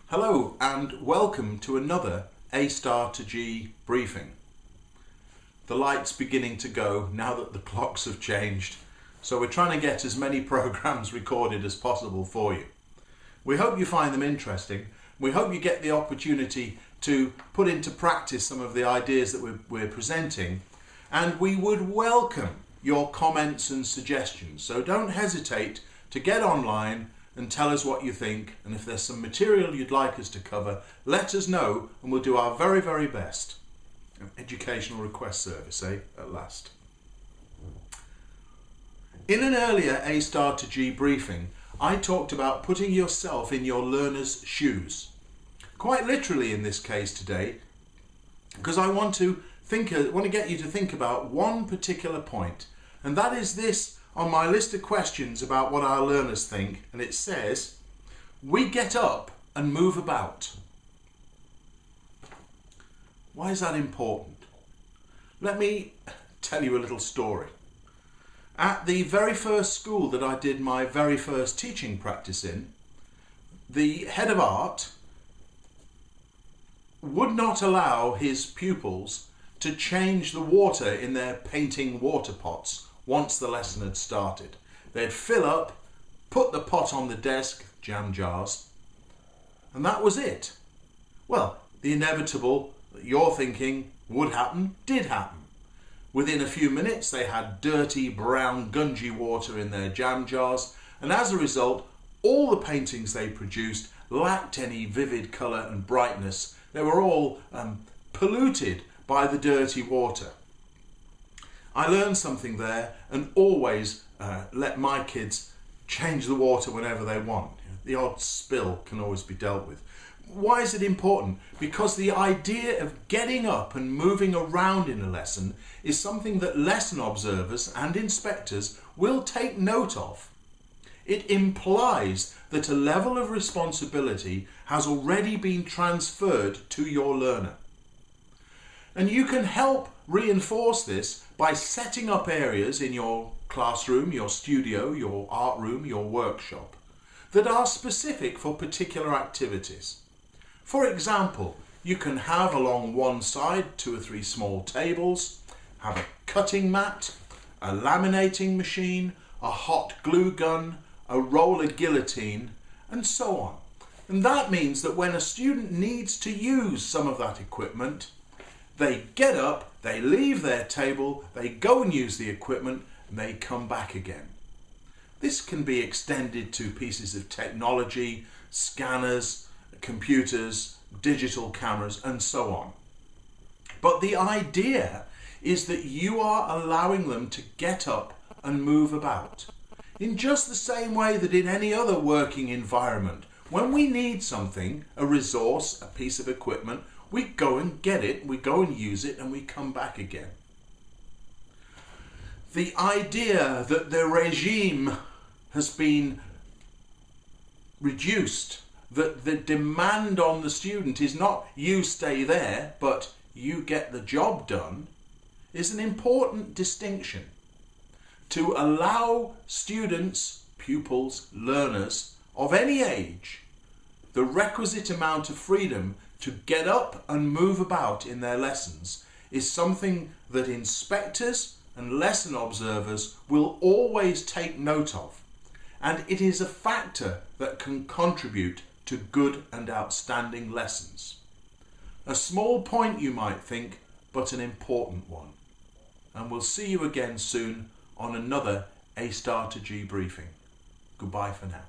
Hello and welcome to another A star to G briefing. The light's beginning to go now that the clocks have changed, so we're trying to get as many programs recorded as possible for you. We hope you find them interesting. We hope you get the opportunity to put into practice some of the ideas that we're presenting, and we would welcome your comments and suggestions. So don't hesitate to get online and tell us what you think, and if there's some material you'd like us to cover, let us know and we'll do our very, very best. An educational request service, at last. In an earlier A star to G briefing, I talked about putting yourself in your learner's shoes. Quite literally in this case today, because I want to get you to think about one particular point, and that is this on my list of questions about what our learners think, and it says, we get up and move about. Why is that important? Let me tell you a little story. At the very first school that I did my very first teaching practice in, the head of art would not allow his pupils to change the water in their painting water pots once the lesson had started. They'd fill up, put the pot on the desk, jam jars, and that was it. Well, the inevitable that you're thinking would happen, did happen. Within a few minutes they had dirty, brown, gungy water in their jam jars, and as a result, all the paintings they produced lacked any vivid colour and brightness. They were all polluted by the dirty water. I learned something there and always let my kids change the water whenever they want. The odd spill can always be dealt with. Why is it important? Because the idea of getting up and moving around in a lesson is something that lesson observers and inspectors will take note of. It implies that a level of responsibility has already been transferred to your learner. And you can help reinforce this by setting up areas in your classroom, your studio, your art room, your workshop that are specific for particular activities. For example, you can have along one side 2 or 3 small tables, have a cutting mat, a laminating machine, a hot glue gun, a roller guillotine, and so on. And that means that when a student needs to use some of that equipment, they get up, they leave their table, they go and use the equipment, and they come back again. This can be extended to pieces of technology, scanners, computers, digital cameras, and so on. But the idea is that you are allowing them to get up and move about. In just the same way that in any other working environment, when we need something, a resource, a piece of equipment, we go and get it, we go and use it, and we come back again. The idea that the regime has been reduced, that the demand on the student is not you stay there, but you get the job done, is an important distinction. To allow students, pupils, learners of any age the requisite amount of freedom to get up and move about in their lessons is something that inspectors and lesson observers will always take note of, and it is a factor that can contribute to good and outstanding lessons. A small point you might think, but an important one. And we'll see you again soon on another A star to G briefing. Goodbye for now.